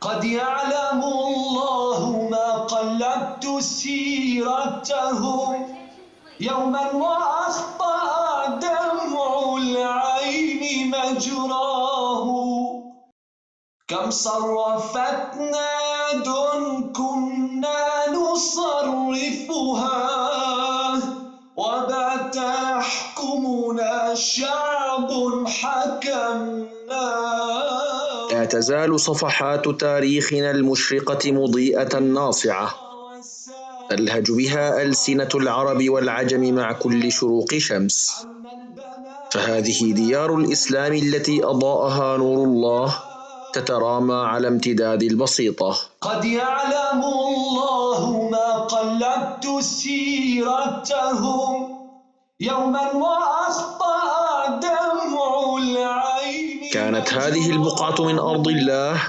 قد يعلم الله ما قلبت سيرتهم يوما وأخطأ دمع العين مجراه. كم صرفتنا يد كنا نصرفها وبات يحكمنا شعب حكمنا. لا تزال صفحات تاريخنا المشرقة مضيئة ناصعة تلهج بها ألسنة العرب والعجم مع كل شروق شمس، فهذه ديار الإسلام التي أضاءها نور الله تترامى على امتداد البسيطة. قد يعلم الله ما قلبت سيرتهم يوما وأخطأ دمع العين. كانت هذه البقعة من أرض الله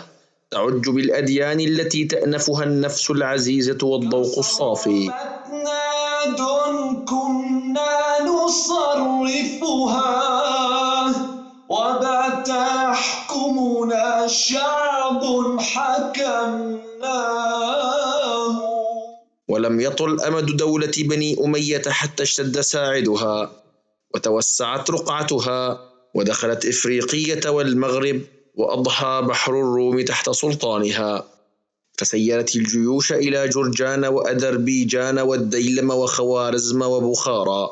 تعج بالأديان التي تأنفها النفس العزيزة والذوق الصافي. يد كنا نصرفها وبات يحكمنا شعب حكمناه. ولم يطل أمد دولة بني أمية حتى اشتد ساعدها وتوسعت رقعتها ودخلت إفريقية والمغرب وأضحى بحر الروم تحت سلطانها، فسيرت الجيوش إلى جرجان وأذربيجان والديلم وخوارزم وبخارى،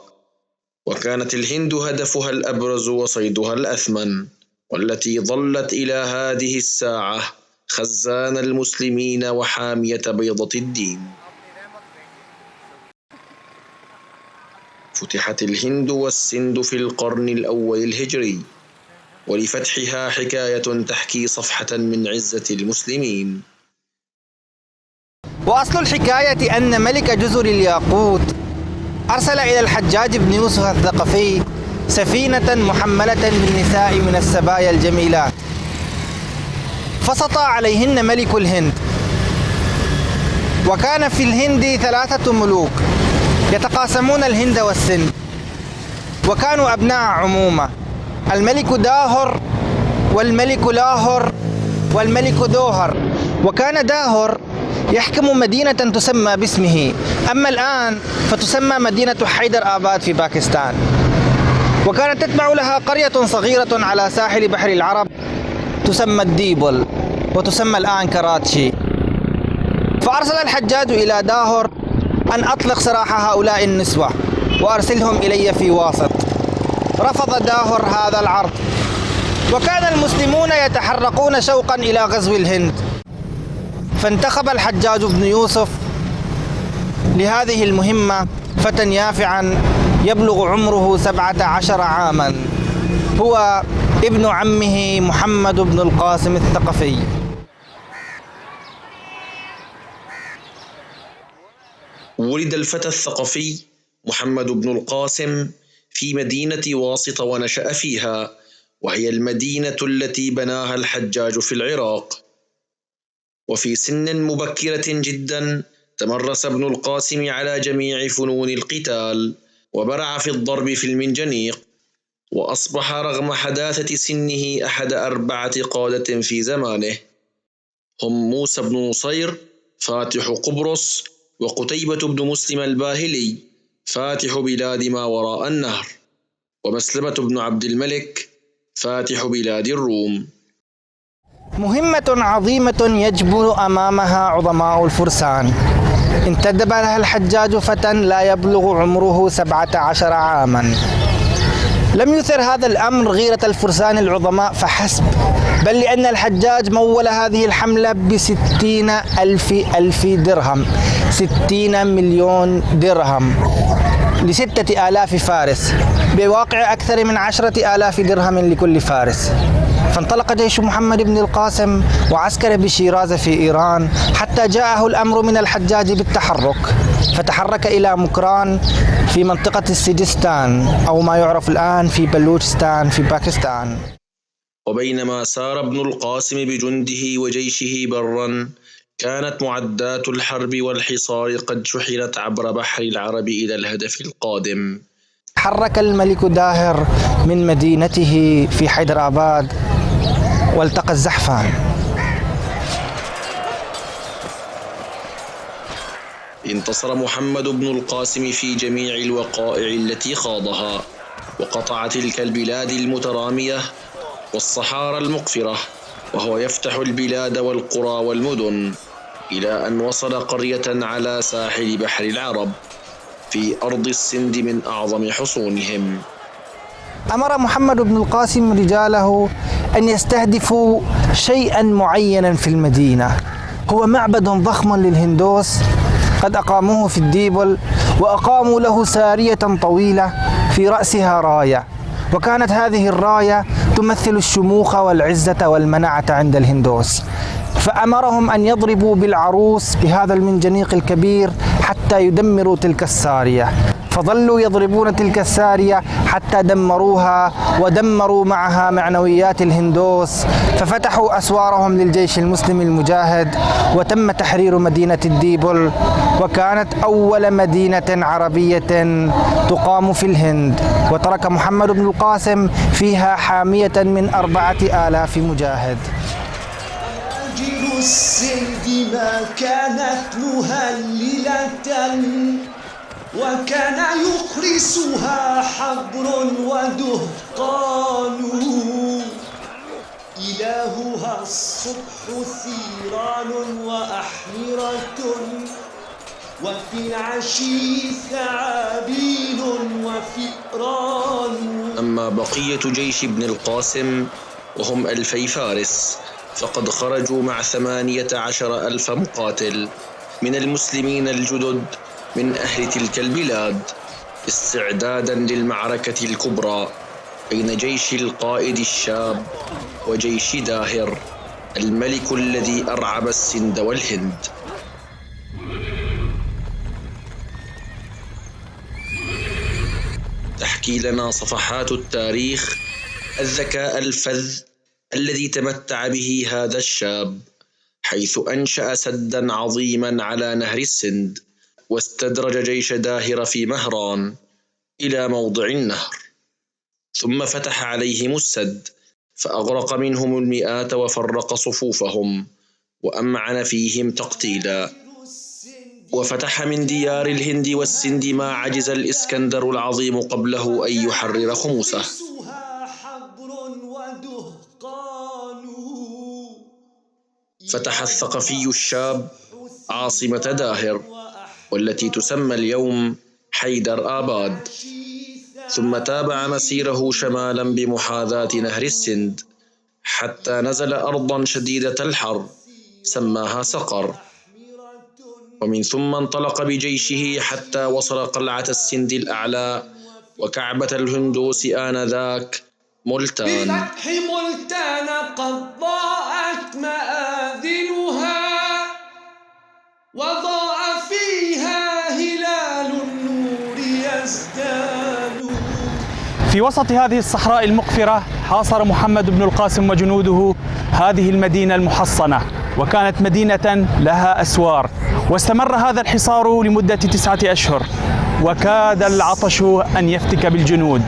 وكانت الهند هدفها الأبرز وصيدها الأثمن، والتي ظلت إلى هذه الساعة خزان المسلمين وحامية بيضة الدين. فتحت الهند والسند في القرن الأول الهجري، ولفتحها حكاية تحكي صفحة من عزة المسلمين. وأصل الحكاية أن ملك جزر الياقوت أرسل إلى الحجاج بن يوسف الثقفي سفينة محملة بالنساء من السبايا الجميلات، فسطى عليهن ملك الهند. وكان في الهند 3 ملوك يتقاسمون الهند والسند، وكانوا أبناء عمومة، الملك داهر والملك لاهر والملك ذوهر. وكان داهر يحكم مدينة تسمى باسمه، أما الآن فتسمى مدينة حيدر آباد في باكستان، وكانت تتبع لها قرية صغيرة على ساحل بحر العرب تسمى الديبل وتسمى الآن كراتشي. فأرسل الحجاج إلى داهر أن أطلق سراح هؤلاء النسوة وأرسلهم إلي في واسط. رفض داهر هذا العرض، وكان المسلمون يتحرقون شوقا إلى غزو الهند، فانتخب الحجاج بن يوسف لهذه المهمة فتى يافعا يبلغ عمره 17 عاما، هو ابن عمه محمد بن القاسم الثقفي. ولد الفتى الثقفي محمد بن القاسم في مدينة واسط ونشأ فيها، وهي المدينة التي بناها الحجاج في العراق. وفي سن مبكرة جدا تمرس ابن القاسم على جميع فنون القتال وبرع في الضرب في المنجنيق، وأصبح رغم حداثة سنه أحد 4 قادة في زمانه، هم موسى بن نصير فاتح قبرص، وقتيبة بن مسلم الباهلي فاتح بلاد ما وراء النهر، ومسلمة بن عبد الملك فاتح بلاد الروم. مهمة عظيمة يجبر أمامها عظماء الفرسان. انتدب لها الحجاج فتى لا يبلغ عمره 17 عاما. لم يثر هذا الأمر غيرة الفرسان العظماء فحسب، بل لأن الحجاج مول هذه الحملة ب60,000 درهم، 60 مليون درهم ل6,000 فارس، بواقع أكثر من 10,000 درهم لكل فارس. فانطلق جيش محمد بن القاسم وعسكر بشيراز في إيران حتى جاءه الأمر من الحجاج بالتحرك، فتحرك إلى مكران في منطقة السجستان أو ما يعرف الآن في بلوچستان في باكستان. وبينما سار ابن القاسم بجنده وجيشه برا، كانت معدات الحرب والحصار قد شحنت عبر بحر العرب إلى الهدف القادم. تحرك الملك داهر من مدينته في حيدر آباد والتقى الزحفان. انتصر محمد بن القاسم في جميع الوقائع التي خاضها، وقطع تلك البلاد المترامية والصحارى المقفرة، وهو يفتح البلاد والقرى والمدن، إلى أن وصل قرية على ساحل بحر العرب في أرض السند من أعظم حصونهم. أمر محمد بن القاسم رجاله أن يستهدفوا شيئا معينا في المدينة، هو معبد ضخم للهندوس قد أقاموه في الديبل، وأقاموا له سارية طويلة في رأسها راية، وكانت هذه الراية تمثل الشموخ والعزة والمنعة عند الهندوس. فأمرهم أن يضربوا بالعروس بهذا المنجنيق الكبير حتى يدمروا تلك السارية، فظلوا يضربون تلك السارية حتى دمروها ودمروا معها معنويات الهندوس، ففتحوا أسوارهم للجيش المسلم المجاهد، وتم تحرير مدينة الديبل، وكانت أول مدينة عربية تقام في الهند، وترك محمد بن القاسم فيها حامية من 4000 مجاهد. أجل السند ما كانت مهللة، وكان يخرسها حبر ودهقان، إلهها الصبح ثيران وأحمرة، وفي العشي ثعابين وفئران. أما بقية جيش ابن القاسم وهم 2000 فارس فقد خرجوا مع 18,000 مقاتل من المسلمين الجدد من أهل تلك البلاد، استعدادا للمعركة الكبرى بين جيش القائد الشاب وجيش داهر الملك الذي أرعب السند والهند. تحكي لنا صفحات التاريخ الذكاء الفذ الذي تمتع به هذا الشاب، حيث أنشأ سدا عظيما على نهر السند، واستدرج جيش داهر في مهران إلى موضع النهر، ثم فتح عليهم السد فأغرق منهم المئات وفرق صفوفهم وأمعن فيهم تقتيلا، وفتح من ديار الهند والسند ما عجز الإسكندر العظيم قبله أن يحرر خمسه. فتح الثقفي الشاب عاصمة داهر والتي تسمى اليوم حيدر آباد، ثم تابع مسيره شمالا بمحاذاة نهر السند حتى نزل أرضا شديدة الحر سماها سقر، ومن ثم انطلق بجيشه حتى وصل قلعة السند الأعلى وكعبة الهندوس آنذاك ملتان. بفتح ملتان قد ضاءت مآذنها، وضاء فيها هلال النور يزداد. في وسط هذه الصحراء المقفرة حاصر محمد بن القاسم وجنوده هذه المدينة المحصنة، وكانت مدينة لها أسوار، واستمر هذا الحصار لمدة 9 أشهر، وكاد العطش أن يفتك بالجنود،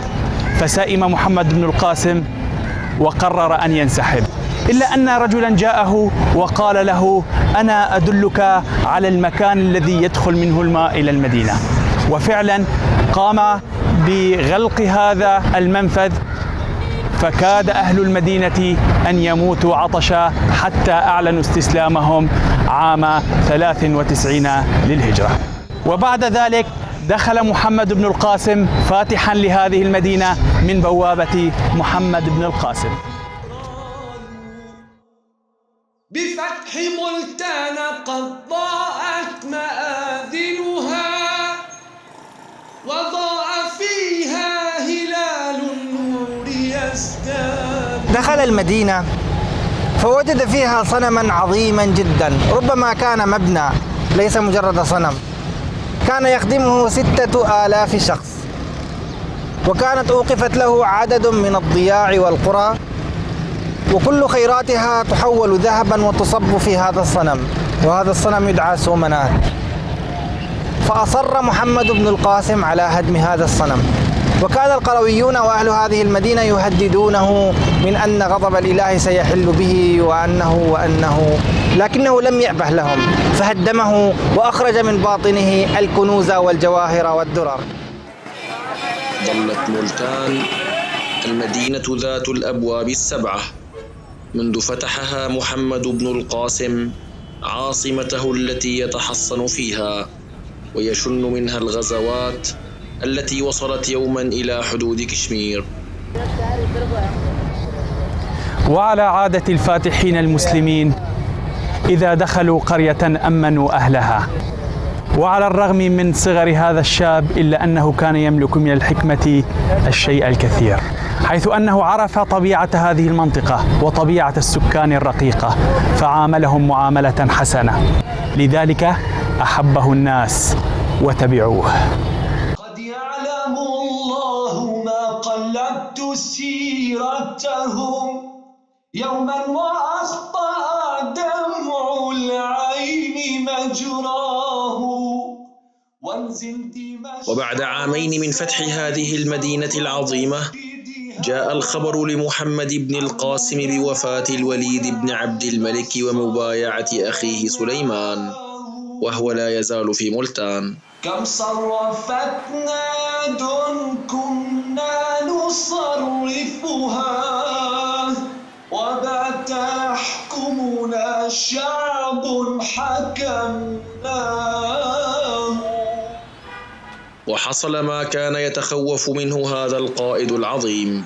فسئم محمد بن القاسم وقرر أن ينسحب، إلا أن رجلا جاءه وقال له: أنا أدلك على المكان الذي يدخل منه الماء إلى المدينة. وفعلا قام بغلق هذا المنفذ، فكاد أهل المدينة أن يموتوا عطشا حتى أعلنوا استسلامهم عام 93 للهجرة. وبعد ذلك دخل محمد بن القاسم فاتحا لهذه المدينة من بوابة محمد بن القاسم. بفتح ملتان قد ضاءت مآذنها، وضاء فيها هلال النور يزداد. دخل المدينة فوجد فيها صنما عظيما جدا، ربما كان مبنى ليس مجرد صنم، كان يخدمه 6000 شخص، وكانت أوقفت له عدد من الضياع والقرى، وكل خيراتها تحول ذهبا وتصب في هذا الصنم، وهذا الصنم يدعى سومنات. فأصر محمد بن القاسم على هدم هذا الصنم، وكان القرويون وأهل هذه المدينة يهددونه من أن غضب الإله سيحل به وأنه لكنه لم يأبه لهم فهدمه وأخرج من باطنه الكنوز والجواهر والدرر. ظلت ملتان المدينة ذات الأبواب السبعة منذ فتحها محمد بن القاسم عاصمته التي يتحصن فيها ويشن منها الغزوات التي وصلت يوما إلى حدود كشمير. وعلى عادة الفاتحين المسلمين إذا دخلوا قرية أمنوا أهلها، وعلى الرغم من صغر هذا الشاب إلا أنه كان يملك من الحكمة الشيء الكثير، حيث أنه عرف طبيعة هذه المنطقة وطبيعة السكان الرقيقة فعاملهم معاملة حسنة، لذلك أحبه الناس وتبعوه. قد يعلم الله ما قلبت سيرتهم يوما وأخطأ دمع العين مجراه. وبعد عامين من فتح هذه المدينة العظيمة جاء الخبر لمحمد بن القاسم بوفاة الوليد بن عبد الملك ومبايعة أخيه سليمان، وهو لا يزال في ملتان. كم صرفتنا دون كنا نصرفها وبات يحكمنا شعب حكمناه. وحصل ما كان يتخوف منه هذا القائد العظيم.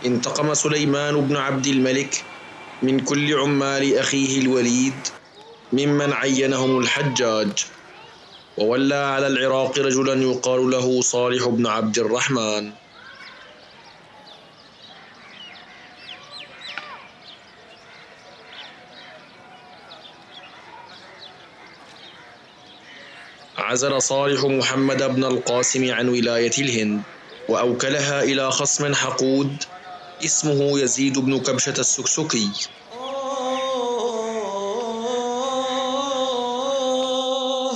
انتقم سليمان بن عبد الملك من كل عمال أخيه الوليد ممن عينهم الحجاج، وولى على العراق رجلا يقال له صالح بن عبد الرحمن. عزل صالح محمد بن القاسم عن ولاية الهند وأوكلها إلى خصم حقود اسمه يزيد بن كبشة السكسكي.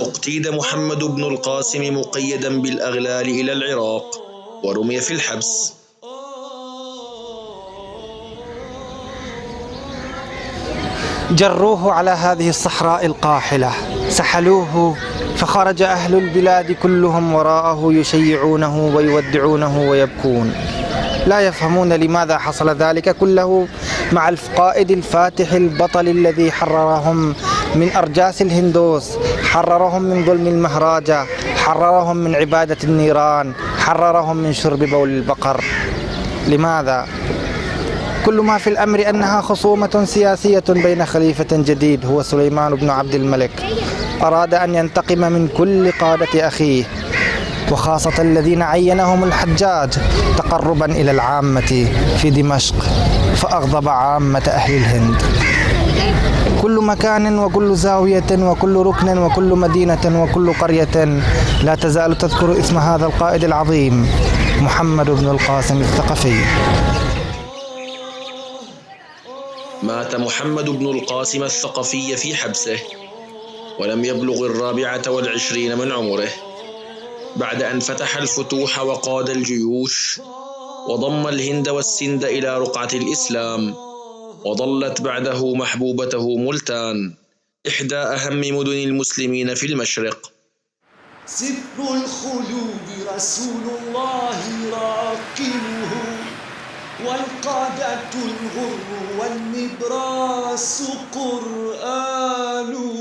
اقتيد محمد بن القاسم مقيدا بالأغلال إلى العراق ورمي في الحبس. جروه على هذه الصحراء القاحلة، سحلوه، فخرج أهل البلاد كلهم وراءه يشيعونه ويودعونه ويبكون، لا يفهمون لماذا حصل ذلك كله مع القائد الفاتح البطل الذي حررهم من أرجاس الهندوس، حررهم من ظلم المهراجة، حررهم من عبادة النيران، حررهم من شرب بول البقر. لماذا؟ كل ما في الأمر أنها خصومة سياسية بين خليفة جديد هو سليمان بن عبد الملك، أراد أن ينتقم من كل قادة أخيه وخاصة الذين عينهم الحجاج تقربا إلى العامة في دمشق، فأغضب عامة أهل الهند. كل مكان وكل زاوية وكل ركن وكل مدينة وكل قرية لا تزال تذكر اسم هذا القائد العظيم محمد بن القاسم الثقفي. مات محمد بن القاسم الثقفي في حبسه ولم يبلغ 24 من عمره، بعد أن فتح الفتوح وقاد الجيوش وضم الهند والسند إلى رقعة الإسلام، وظلت بعده محبوبته ملتان إحدى أهم مدن المسلمين في المشرق. سفر الخلود رسول الله راكبه والقادة الغر والنبراس قرآنه.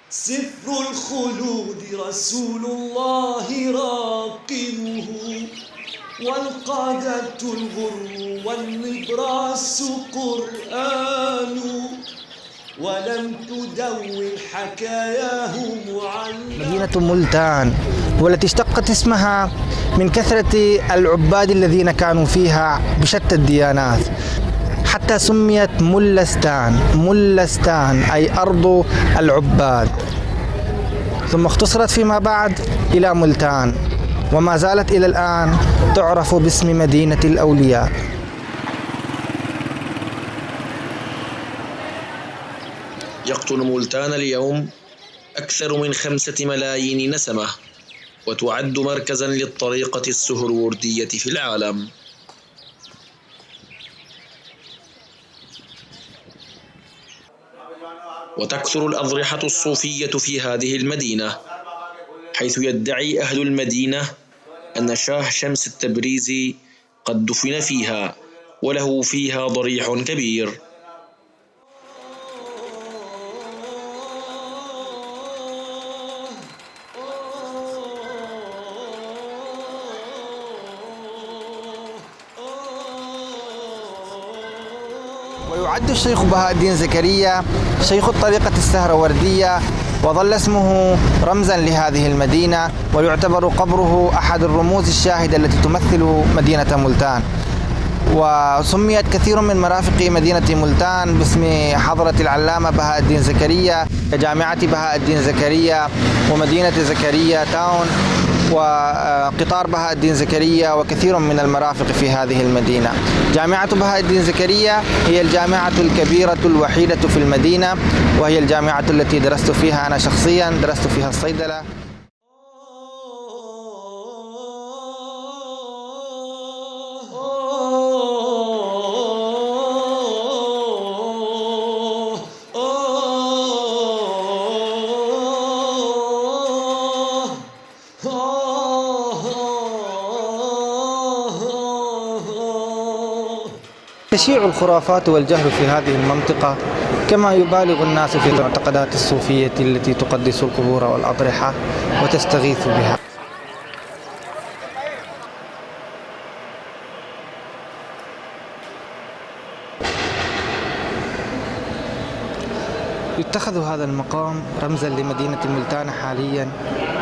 سفر الخلود رسول الله راكبه والقادة الغر والنبراس قرآنه. ولم تدون حكاياه مدينة ملتان والتي اشتقت اسمها من كثرة العباد الذين كانوا فيها بشتى الديانات، حتى سميت ملستان، ملستان أي أرض العباد، ثم اختصرت فيما بعد إلى ملتان، وما زالت إلى الآن تعرف باسم مدينة الأولياء. يقطن ملتان اليوم أكثر من 5 ملايين نسمة، وتعد مركزا للطريقة السهروردية في العالم. وتكثر الأضرحة الصوفية في هذه المدينة، حيث يدعي أهل المدينة أن شاه شمس التبريزي قد دفن فيها وله فيها ضريح كبير. ويعد الشيخ بهاء الدين زكريا شيخ الطريقة السهروردية، وظل اسمه رمزا لهذه المدينة، ويعتبر قبره أحد الرموز الشاهدة التي تمثل مدينة ملتان. وسميت كثير من مرافق مدينة ملتان باسم حضرة العلامة بهاء الدين زكريا، كجامعة بهاء الدين زكريا ومدينة زكريا تاون وقطار بهاء الدين زكريا وكثير من المرافق في هذه المدينة. جامعة بهاء الدين زكريا هي الجامعة الكبيرة الوحيدة في المدينة، وهي الجامعة التي درست فيها أنا شخصيا، درست فيها الصيدلة. تشيع الخرافات والجهل في هذه المنطقة، كما يبالغ الناس في المعتقدات الصوفية التي تقدس القبور والأضرحة وتستغيث بها. يتخذ هذا المقام رمزا لمدينة ملتان حاليا،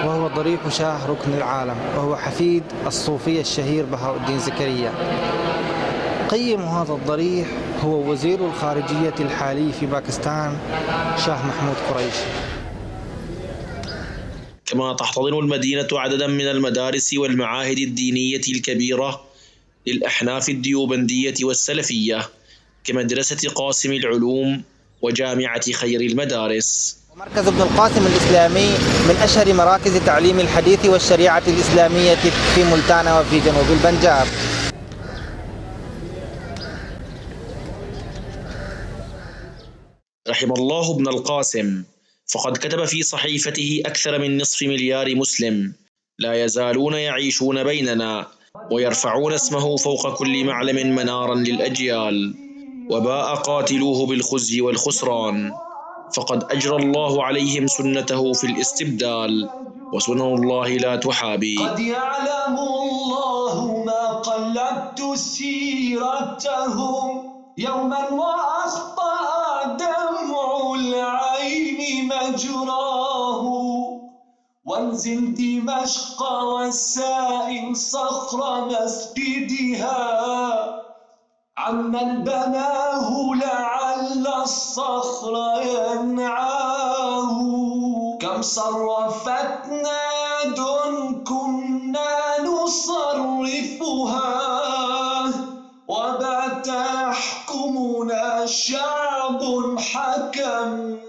وهو ضريح شاه ركن العالم، وهو حفيد الصوفي الشهير بهاء الدين زكريا. قيم هذا الضريح هو وزير الخارجية الحالي في باكستان شاه محمود قريشي. كما تحتضن المدينة عددا من المدارس والمعاهد الدينية الكبيرة للأحناف الديوبندية والسلفية، كمدرسة قاسم العلوم وجامعة خير المدارس. ومركز ابن القاسم الإسلامي من أشهر مراكز تعليم الحديث والشريعة الإسلامية في ملتان وفي جنوب البنجاب. رحم الله ابن القاسم، فقد كتب في صحيفته أكثر من 250,000 مسلم لا يزالون يعيشون بيننا ويرفعون اسمه فوق كل معلم منارا للأجيال، وباء قاتلوه بالخزي والخسران، فقد أجرى الله عليهم سنته في الاستبدال، وسنن الله لا تحابي. قد يعلم الله ما قلبت سيرتهم يوما وأخطأ دمع العين مجراه، وانزل دمشق والسائل صخر مسجدها عمن بناه لعل الصخر ينعاه. كم صرفتنا يد كنا نصرفها وبات يحكمنا شعب حكمناه.